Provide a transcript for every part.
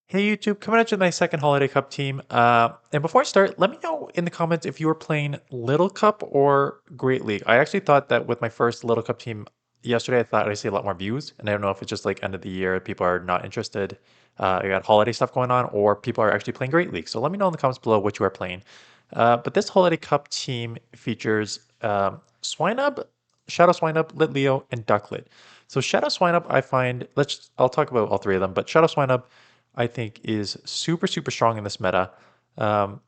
Hey YouTube, coming at you with my second Holiday Cup team. And before I start, let me know in the comments if you were playing Little Cup or Great League. I actually thought that with my first Little Cup team yesterday, I thought I'd see a lot more views. And I don't know if it's just like end of the year, people are not interested. You got holiday stuff going on, or people are actually playing Great League. So let me know in the comments below what you are playing. But this Holiday Cup team features Swinub, Shadow Swinub, LITLEO, and Ducklett. So Shadow Swinub, I find, I'll talk about all three of them, but Shadow Swinub I think is super strong in this meta. Um,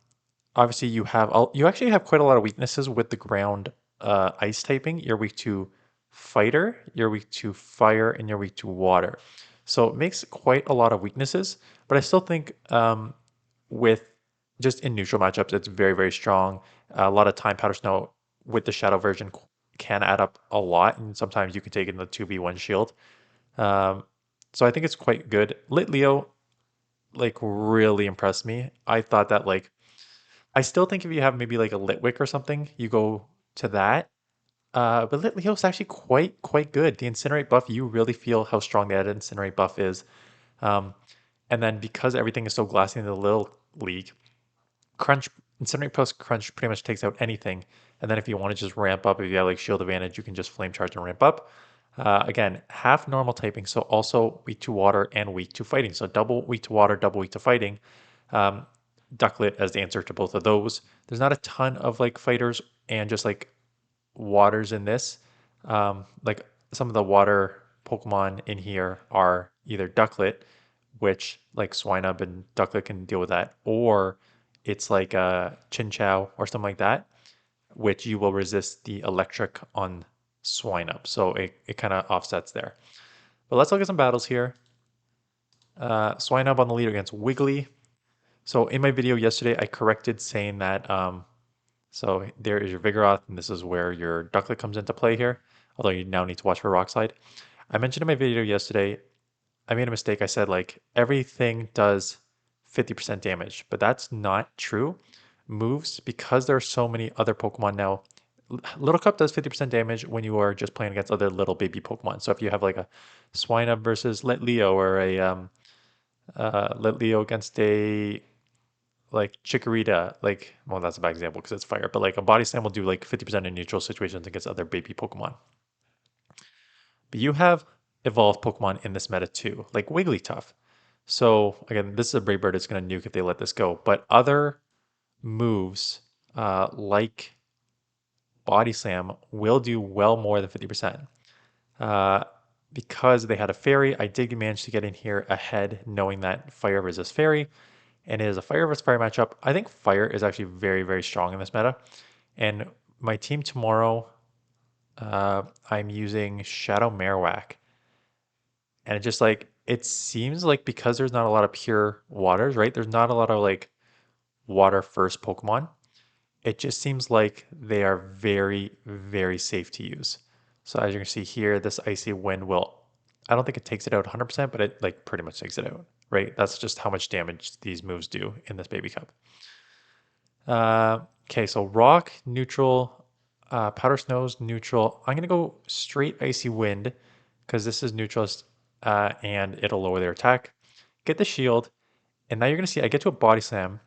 Obviously, you actually have quite a lot of weaknesses with the ground ice typing. You're weak to fighter, you're weak to fire, and you're weak to water. So it makes quite a lot of weaknesses. But I still think with just in neutral matchups, it's very strong. A lot of time powder snow with the shadow version can add up a lot, and sometimes you can take it in the 2v1 shield. Um, so I think it's quite good. LITLEO like really impressed me. I thought that like I still think if you have maybe like a Litwik or something, you go to that. But Litleo is actually quite good. The Incinerate buff, you really feel how strong that Incinerate buff is. Um, and then because everything is so glassy in the little league, Crunch Incinerate plus Crunch pretty much takes out anything. And then if you want to just ramp up, if you have like shield advantage, you can just flame charge and ramp up. Again, half normal typing, so also weak to water and weak to fighting. So double weak to water, double weak to fighting. Um, Ducklett as the answer to both of those. There's not a ton of like fighters and just like waters in this. Like some of the water Pokemon in here are either Ducklett, which like Swinub and Ducklett can deal with that, or it's like a Chinchou or something like that, which you will resist the electric on Swinub. So it kind of offsets there. But let's look at some battles here. Swinub on the lead against Wiggly. So in my video yesterday, I corrected saying that, so there is your Vigoroth, and this is where your Ducklett comes into play here, although you now need to watch for Rock Slide. I mentioned in my video yesterday, I made a mistake. I said like everything does 50% damage, but that's not true. Moves, because there are so many other Pokemon now, Little Cup does 50% damage when you are just playing against other little baby Pokemon. So if you have like a Swinub versus LITLEO or a LITLEO against a like Chikorita, like, well, that's a bad example because it's fire, but like a Body Slam will do like 50% in neutral situations against other baby Pokemon. But you have evolved Pokemon in this meta too, like Wigglytuff. So again, this is a Brave Bird. It's going to nuke if they let this go. But other moves like Body Slam will do well more than 50%. Uh, because they had a fairy, I did manage to get in here ahead, knowing that fire resists fairy, and it is a fire versus fire matchup. I think fire is actually very strong in this meta. And my team tomorrow, I'm using Shadow Marowak, and it just like it seems like because there's not a lot of pure waters, right? There's not a lot of like water first Pokemon. It just seems like they are very safe to use. So as you can see here, this Icy Wind will, I don't think it takes it out 100%, but it like pretty much takes it out, right? That's just how much damage these moves do in this baby cup. Okay, so Rock, neutral, Powder Snow's neutral. I'm going to go straight Icy Wind because this is neutral and it'll lower their attack. Get the shield, and now you're going to see I get to a Body Slam,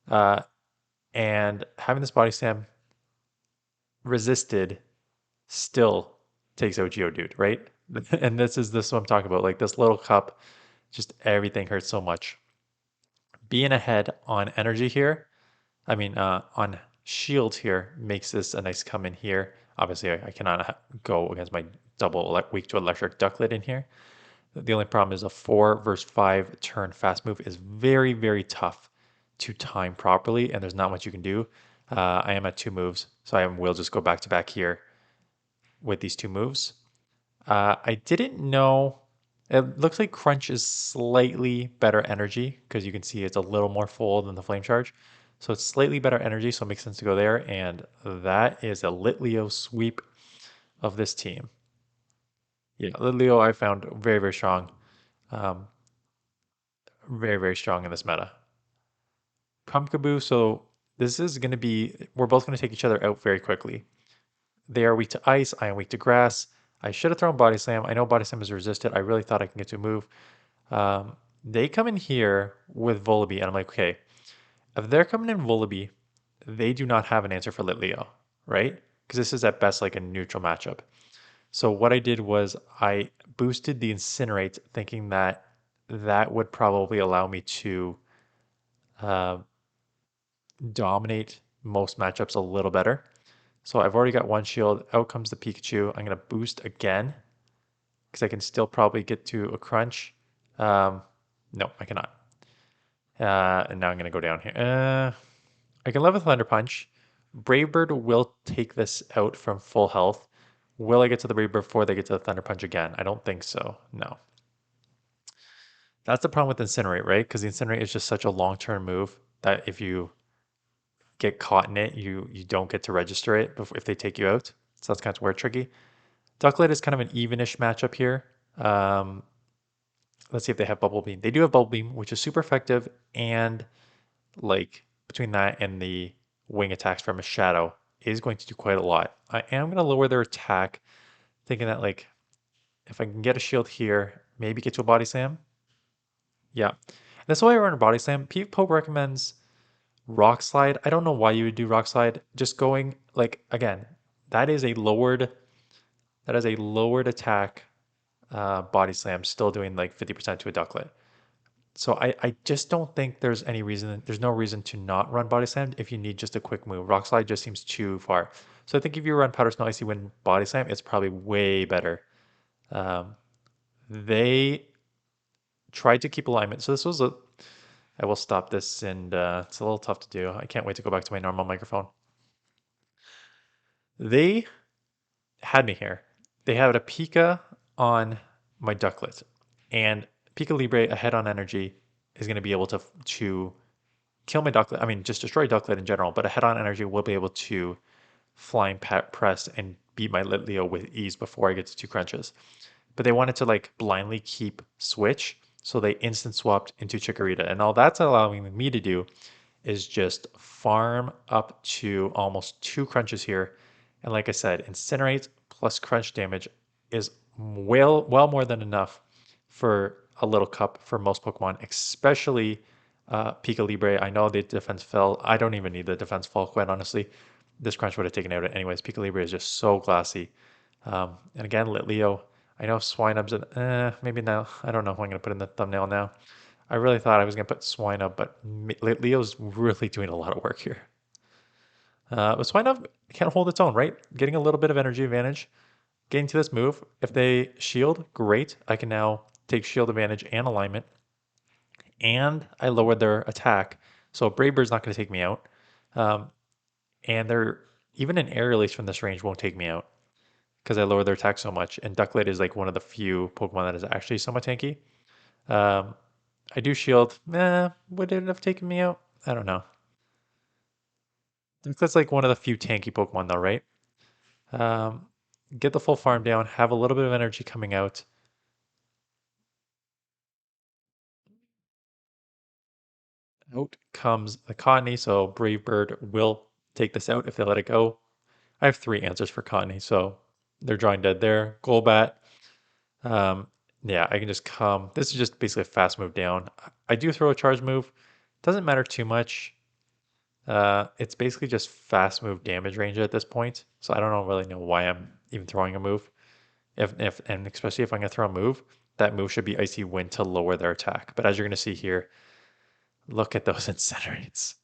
uh, and having this Body Slam resisted still takes out Geodude, right? And this what I'm talking about. Like this little cup, just everything hurts so much. Being ahead on energy here, I mean on shield here makes this a nice come in here. Obviously, I cannot go against my double weak to electric Ducklet in here. The only problem is a 4 versus 5 turn fast move is very tough to time properly, and there's not much you can do. I am at 2 moves, so I will just go back to back here with these 2 moves. I didn't know. It looks like Crunch is slightly better energy because you can see it's a little more full than the Flame Charge. So it's slightly better energy, so it makes sense to go there. And that is a LITLEO sweep of this team. Yeah, LITLEO I found very strong. Um, very strong in this meta. Pumpkaboo, so this is going to be, we're both going to take each other out very quickly. They are weak to ice. I am weak to grass. I should have thrown Body Slam. I know Body Slam is resisted. I really thought I can get to a move. They come in here with Volibee, and I'm like, okay, if they're coming in Volibee, they do not have an answer for LITLEO, right? Because this is at best like a neutral matchup. So what I did was I boosted the Incinerate, thinking that that would probably allow me to uh, dominate most matchups a little better. So I've already got one shield. Out comes the Pikachu. I'm going to boost again because I can still probably get to a crunch. No, I cannot. And now I'm going to go down here. I can level Thunder Punch. Brave Bird will take this out from full health. Will I get to the Brave Bird before they get to the Thunder Punch again? I don't think so. No. That's the problem with Incinerate, right? Because the Incinerate is just such a long-term move that if you get caught in it, you don't get to register it if they take you out. So that's kind of where tricky. Ducklett is kind of an evenish matchup here. Um, let's see if they have Bubble Beam. They do have Bubble Beam, which is super effective, and like between that and the wing attacks from a shadow is going to do quite a lot. I am going to lower their attack, thinking that like if I can get a shield here, maybe get to a body slam. Yeah, that's why I run a body slam. Poke recommends Rock Slide. I don't know why you would do Rock Slide. Just going like again, that is a lowered attack body slam, still doing like 50% to a Ducklet. So I just don't think there's no reason to not run Body Slam if you need just a quick move. Rock Slide just seems too far. So I think if you run Powder Snow Icy Wind Body Slam, it's probably way better. Um, they tried to keep alignment. So this was a, I will stop this and it's a little tough to do. I can't wait to go back to my normal microphone. They had me here. They had a Pika on my Ducklet, and Pika Libre ahead on energy is going to be able to kill my Ducklet. I mean, just destroy Ducklet in general, but a head on energy will be able to flying press and beat my LITLEO with ease before I get to two crunches. But they wanted to like blindly keep switch, so they instant swapped into Chikorita. And all that's allowing me to do is just farm up to almost two crunches here. And like I said, Incinerate plus crunch damage is well more than enough for a little cup for most Pokemon, especially Pika Libre. I know the defense fell. I don't even need the defense fall, quite honestly. This crunch would have taken out it anyways. Pika Libre is just so glassy. And again, LITLEO. I know Swinub's maybe now. I don't know who I'm going to put in the thumbnail now. I really thought I was going to put Swinub, but Leo's really doing a lot of work here. But Swinub can hold its own, right? Getting a little bit of energy advantage. Getting to this move. If they shield, great. I can now take shield advantage and alignment. And I lowered their attack. So Brave Bird's not going to take me out. Um, and they're even an air release from this range won't take me out because I lowered their attack so much. And Ducklett is like one of the few Pokemon that is actually somewhat tanky. Um, I do shield. Would it have taken me out? I don't know. I think that's like one of the few tanky Pokemon though, right? Um, get the full farm down, have a little bit of energy coming out. Out comes the Cottonee, so Brave Bird will take this out if they let it go. I have three answers for Cottonee, so they're drawing dead there. Golbat. Um, yeah, I can just come. This is just basically a fast move down. I do throw a charge move. Doesn't matter too much. It's basically just fast move damage range at this point. So I don't really know why I'm even throwing a move. If and especially if I'm gonna throw a move, that move should be Icy Wind to lower their attack. But as you're gonna see here, look at those incinerates.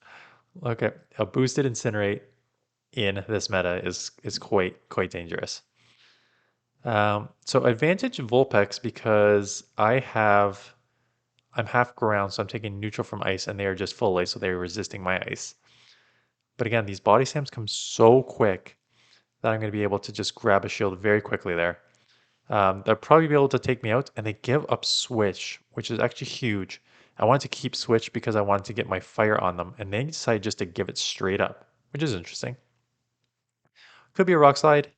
Look at a boosted incinerate in this meta is quite dangerous. So advantage Vulpix because I'm half ground, so I'm taking neutral from ice, and they are just full ice, so they're resisting my ice. But again, these body slams come so quick that I'm going to be able to just grab a shield very quickly there. They'll probably be able to take me out, and they give up switch, which is actually huge. I wanted to keep switch because I wanted to get my fire on them, and they decided just to give it straight up, which is interesting. Could be a rock slide.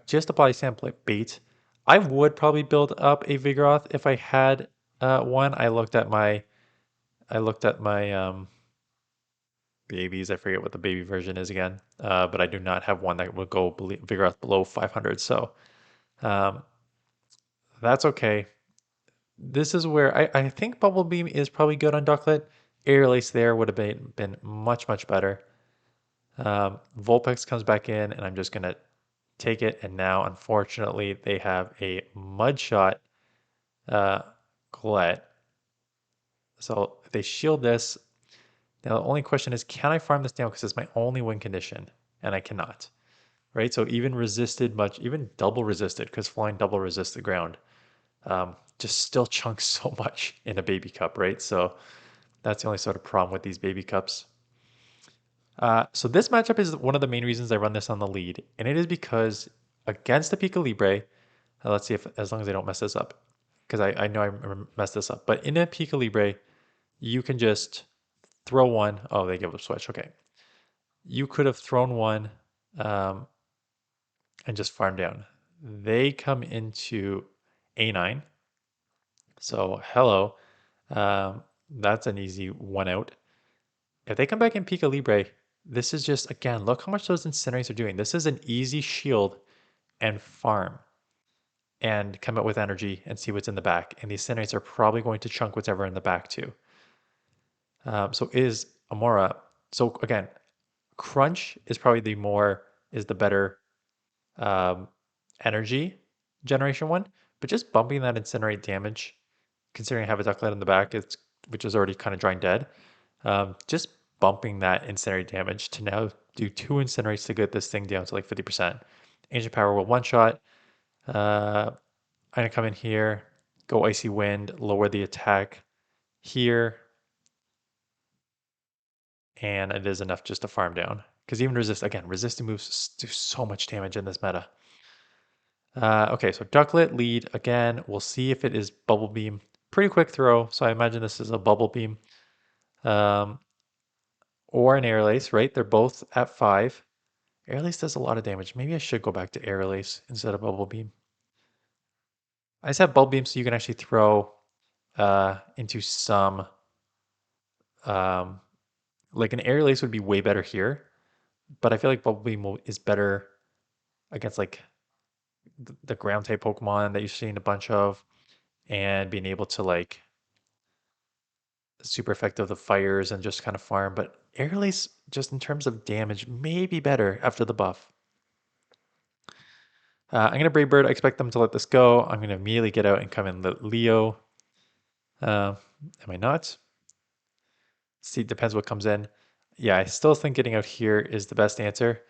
Just a body slam bait. I would probably build up a Vigoroth if I had one. I looked at my babies. I forget what the baby version is again, but I do not have one that would go Vigoroth below 500. So um, that's okay. this is where I think Bubble Beam is probably good on Ducklett. Air Lace there would have been much, much better. Vulpix comes back in, and I'm just going to take it. And now, unfortunately, they have a Mud Shot uh, Colette. So if they shield this, now the only question is, can I farm this down? Because it's my only win condition, and I cannot. Right? So even resisted much, even double resisted, because flying double resists the ground, just still chunks so much in a baby cup, right? So that's the only sort of problem with these baby cups. So this matchup is one of the main reasons I run this on the lead, and it is because against the Pika Libre, let's see if as long as I don't mess this up, because I know I messed this up, but in a Pika Libre, you can just throw one. Oh, they give up switch. Okay, you could have thrown one um, and just farm down. They come into A9, so hello, that's an easy one out. If they come back in Pika Libre, this is just, again, look how much those Incinerators are doing. This is an easy shield and farm and come out with energy and see what's in the back. And the Incinerators are probably going to chunk whatever in the back too. So is Amura. So again, Crunch is probably is the better um, energy generation one, but just bumping that Incinerate damage, considering I have a Ducklet in the back, which is already kind of drawing dead. Just bumping that incinerate damage to now do 2 incinerates to get this thing down to like 50%. Ancient Power will one shot. I'm gonna come in here, go Icy Wind, lower the attack here, and it is enough just to farm down. Because even resisting moves do so much damage in this meta. Okay, so Ducklett Lead again. We'll see if it is Bubble Beam. Pretty quick throw, so I imagine this is a Bubble Beam. Um, or an Air Lace, right? They're both at 5. Air Lace does a lot of damage. Maybe I should go back to Air Lace instead of Bubble Beam. I just have Bubble Beam so you can actually throw into some... Um, like an Air Lace would be way better here, but I feel like Bubble Beam is better against like the ground type Pokemon that you've seen a bunch of, and being able to like super effective the fires and just kind of farm. But Air Lace, just in terms of damage, may be better after the buff. I'm going to Brave Bird. I expect them to let this go. I'm going to immediately get out and come in LITLEO. Am I not? See, depends what comes in. Yeah, I still think getting out here is the best answer.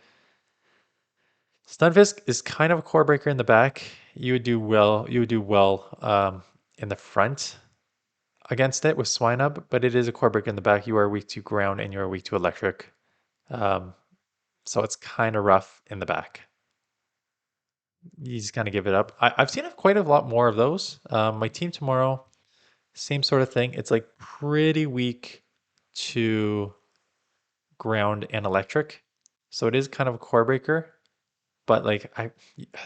Stunfisk is kind of a core breaker in the back. You would do well. You would do well in the front against it with Swinub, but it is a core breaker in the back. You are weak to ground and you are weak to electric. Um, so it's kind of rough in the back. You just kind of give it up. I've seen quite a lot more of those. My team tomorrow, same sort of thing. It's like pretty weak to ground and electric. So it is kind of a core breaker, but like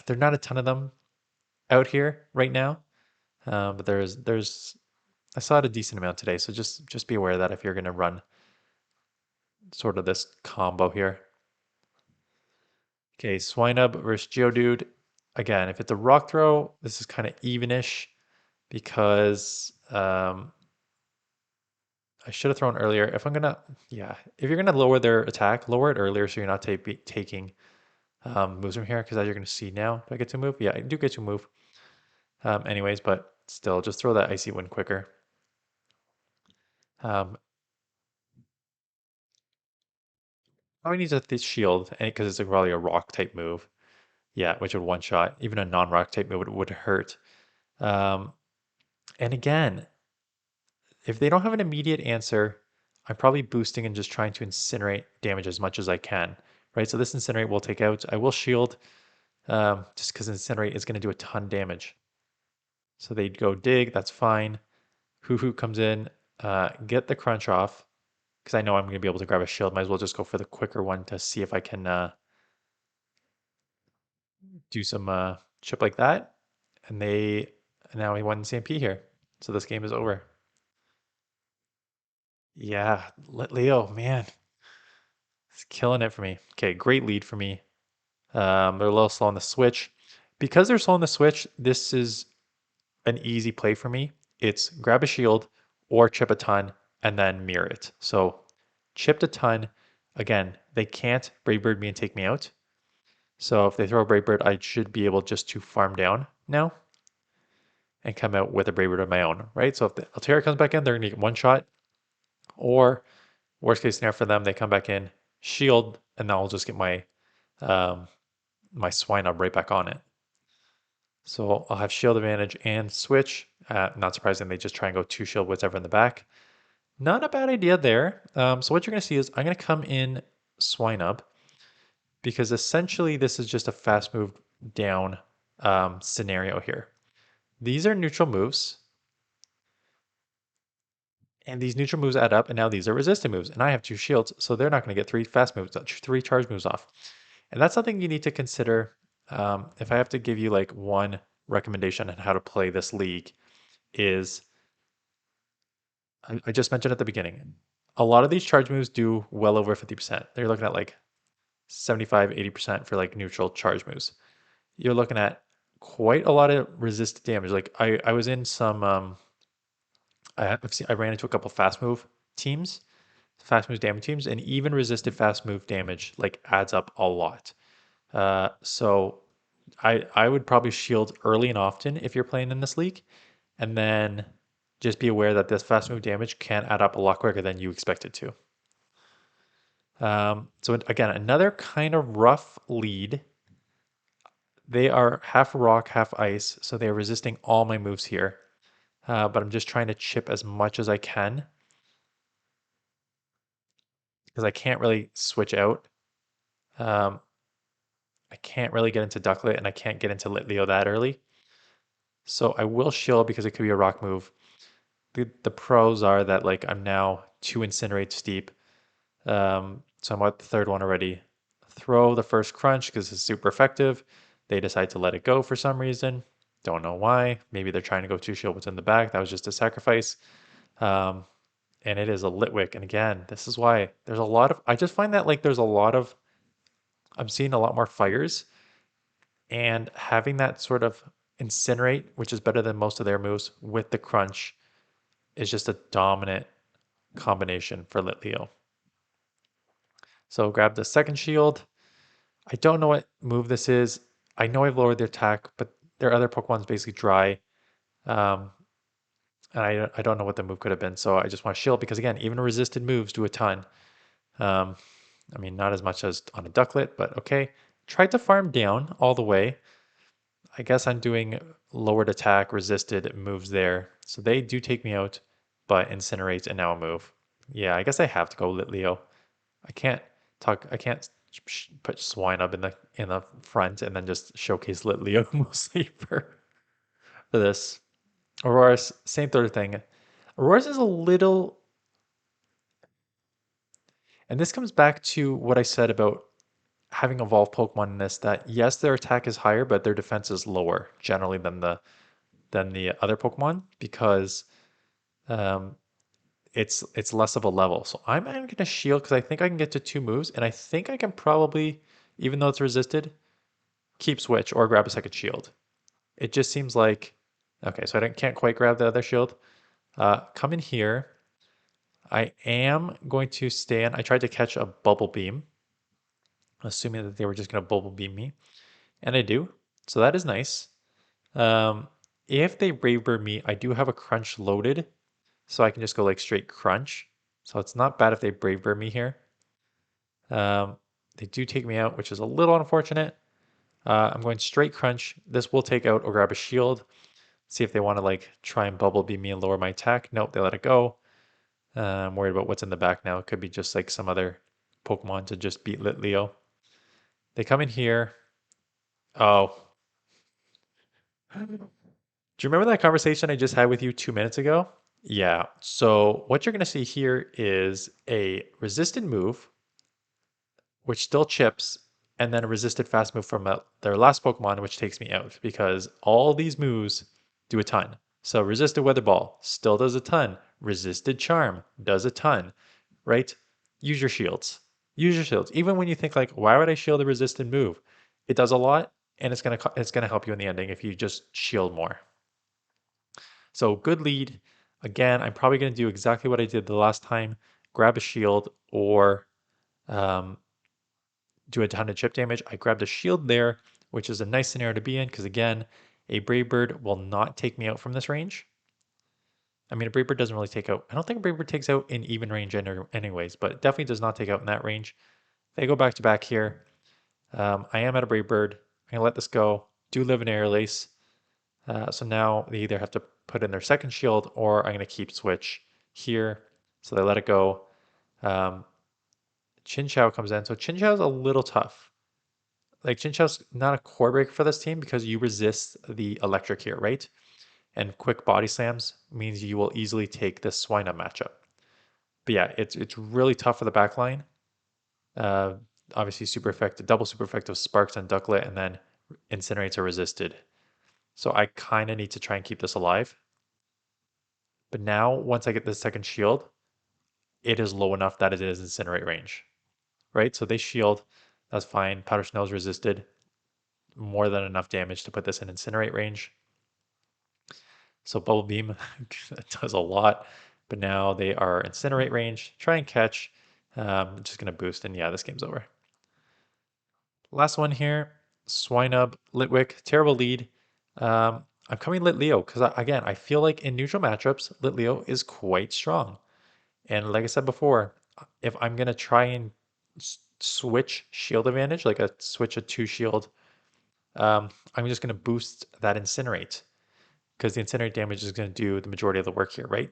there're not a ton of them out here right now. But there's I saw it a decent amount today. So just be aware of that if you're gonna run sort of this combo here. Okay, Swinub versus Geodude. Again, if it's a rock throw, this is kind of evenish because I should have thrown earlier. If you're gonna lower their attack, lower it earlier so you're not taking moves from here. Because as you're gonna see now, do I get to move? Yeah, I do get to move. Anyways, but still, just throw that Icy Wind quicker. Probably needs a shield because it's probably a rock type move. Yeah, which would one shot. Even a non-rock type move would hurt. Um, and again, if they don't have an immediate answer, I'm probably boosting and just trying to incinerate damage as much as I can, right? So this incinerate will take out. I will shield just because incinerate is going to do a ton damage. So they'd go dig, that's fine. Hoo comes in, get the crunch off because I know I'm going to be able to grab a shield. Might as well just go for the quicker one to see if I can do some chip like that. And now we won CMP here. So this game is over. Yeah, LITLEO, man, it's killing it for me. Okay, great lead for me. They're a little slow on the switch. Because they're slow on the switch, this is an easy play for me. it's grab a shield or chip a ton and then mirror it. So chipped a ton, again, they can't Brave Bird me and take me out. So if they throw a Brave Bird, I should be able just to farm down now and come out with a Brave Bird of my own, right? So if the Altaria comes back in, they're gonna get one shot, or worst case scenario for them, they come back in, shield, and then I'll just get um, my Swinub right back on it. So I'll have shield advantage and switch. Not surprising, they just try and go two shield, whatever in the back. Not a bad idea there. So what you're going to see is I'm going to come in Swinub because essentially this is just a fast move down scenario here. These are neutral moves, and these neutral moves add up, and now these are resistant moves, and I have two shields, so they're not going to get three fast moves, three charge moves off. And that's something you need to consider. If I have to give you like one recommendation on how to play this league is, I just mentioned at the beginning, a lot of these charge moves do well over 50%. They're looking at like 75, 80% for like neutral charge moves. You're looking at quite a lot of resisted damage. Like I was in some, I ran into a couple fast move teams, fast move damage teams, and even resisted fast move damage like adds up a lot. So I would probably shield early and often if you're playing in this league, and then just be aware that this fast move damage can add up a lot quicker than you expect it to. So again, another kind of rough lead. They are half rock, half ice, so they are resisting all my moves here. But I'm just trying to chip as much as I can because I can't really switch out. Um, I can't really get into Ducklett and I can't get into LITLEO that early. So I will shield because it could be a rock move. The pros are that like I'm now 2 incinerate steep. So I'm at the third one already. Throw the first crunch because it's super effective. They decide to let it go for some reason. Don't know why. Maybe they're trying to go two shield what's in the back. That was just a sacrifice. Um, and it is a Litwik. And again, this is why there's a lot of, I just find that like there's a lot of, I'm seeing a lot more fires, and having that sort of incinerate, which is better than most of their moves, with the crunch is just a dominant combination for LITLEO. So grab the second shield. I don't know what move this is. I know I've lowered their attack, but their other Pokemon's basically dry. Um, and I don't know what the move could have been. So I just want to shield because again, even resisted moves do a ton. Um, I mean, not as much as on a Ducklett, but okay. Tried to farm down all the way. I guess I'm doing lowered attack, resisted moves there. So they do take me out, but incinerate and now a move. Yeah, I guess I have to go LITLEO. I can't put Swinub in the front and then just showcase LITLEO mostly for this. Aurorus, same sort of thing. Aurorus is a little, and this comes back to what I said about having evolved Pokemon in this, that yes, their attack is higher, but their defense is lower generally than the other Pokemon because um, it's less of a level. So I'm going to shield because I think I can get to two moves, and I think I can probably, even though it's resisted, keep switch or grab a second shield. It just seems like, okay, so can't quite grab the other shield. Come in here. I am going to stand. I tried to catch a bubble beam, assuming that they were just going to bubble beam me, and I do. So that is nice. Um, if they Brave Bird me, I do have a crunch loaded, so I can just go like straight crunch. So it's not bad if they Brave Bird me here. They do take me out, which is a little unfortunate. I'm going straight crunch. This will take out or grab a shield. See if they want to like try and bubble beam me and lower my attack. Nope, they let it go. I'm worried about what's in the back now. It could be just like some other Pokemon to just beat LITLEO. They come in here. Oh. Do you remember that conversation I just had with you 2 minutes ago? Yeah. So what you're going to see here is a resisted move, which still chips, and then a resisted fast move from their last Pokemon, which takes me out because all these moves do a ton. So resisted Weather Ball still does a ton. Resisted Charm does a ton, right? Use your shields. Use your shields. Even when you think like, why would I shield a resisted move? It does a lot, and it's gonna help you in the ending if you just shield more. So good lead. Again, I'm probably going to do exactly what I did the last time. Grab a shield or um, do a ton of chip damage. I grabbed a shield there, which is a nice scenario to be in because again, a Brave Bird will not take me out from this range. I mean, a Brave Bird doesn't really take out. I don't think a Brave Bird takes out in even range anyways, but it definitely does not take out in that range. If I go back to back here, I am at a Brave Bird. I'm gonna let this go. Do live in Air Lace. So now they either have to put in their second shield or I'm gonna keep switch here. So they let it go. Um, Chinchou comes in. So Chinchou's a little tough. Like Chinchou's not a core breaker for this team because you resist the electric here, right? And quick body slams means you will easily take this Swinub matchup. But yeah, it's really tough for the back line. Uh, Obviously, super effective, double super effective Sparks and Ducklett, and then Incinerates are resisted. So I kind of need to try and keep this alive. But now, once I get this second shield, it is low enough that it is Incinerate range, right? So they shield, that's fine. Powder Snow is resisted, more than enough damage to put this in Incinerate range. So Bubble Beam does a lot, but now they are Incinerate range. Try and catch. Just going to boost, and yeah, this game's over. Last one here, Swinub, Litwik, terrible lead. I'm coming LITLEO because, again, I feel like in neutral matchups, LITLEO is quite strong. And like I said before, if I'm going to try and switch shield advantage, like a switch a 2 shield, I'm just going to boost that Incinerate because the Incinerate damage is going to do the majority of the work here, right?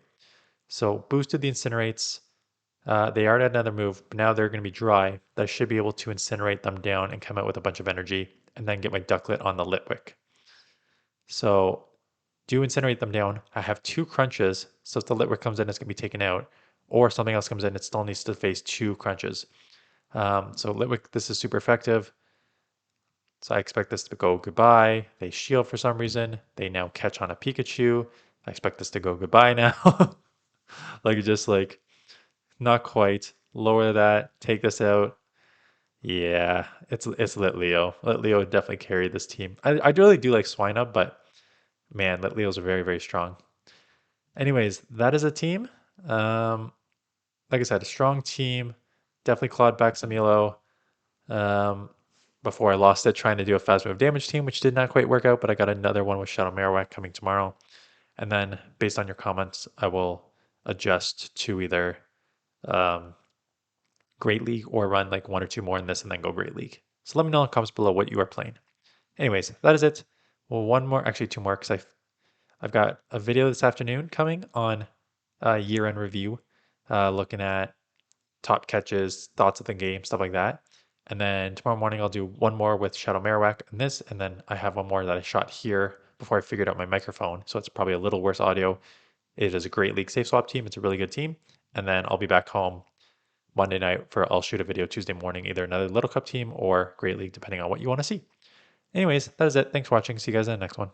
So boosted the Incinerates. They are at another move, but now they're going to be dry. I should be able to incinerate them down and come out with a bunch of energy and then get my Ducklett on the Litwick. So do incinerate them down. I have 2 crunches, so if the Litwick comes in, it's going to be taken out. Or something else comes in, it still needs to face 2 crunches. So Litwick, this is super effective. So I expect this to go goodbye. They shield for some reason. They now catch on a Pikachu. I expect this to go goodbye now. like not quite. Lower that. Take this out. Yeah, it's LITLEO. LITLEO would definitely carry this team. I really do like Swinub, but man, LITLEOs are very, very strong. Anyways, that is a team. Um, like I said, a strong team. Definitely clawed back some elo um, before I lost it trying to do a fast move damage team, which did not quite work out, but I got another one with Shadow Marowak coming tomorrow. And then based on your comments, I will adjust to either um, Great League or run like 1 or 2 more in this and then go Great League. So let me know in the comments below what you are playing. Anyways, that is it. Well, one more, actually 2 more, because I've got a video this afternoon coming on year-end review, looking at top catches, thoughts of the game, stuff like that. And then tomorrow morning I'll do one more with Shadow Marowak and this, and then I have one more that I shot here before I figured out my microphone. So it's probably a little worse audio. It is a Great League safe swap team. It's a really good team. And then I'll be back home Monday night for I'll shoot a video Tuesday morning, either another Little Cup team or Great League, depending on what you want to see. Anyways, that is it. Thanks for watching. See you guys in the next one.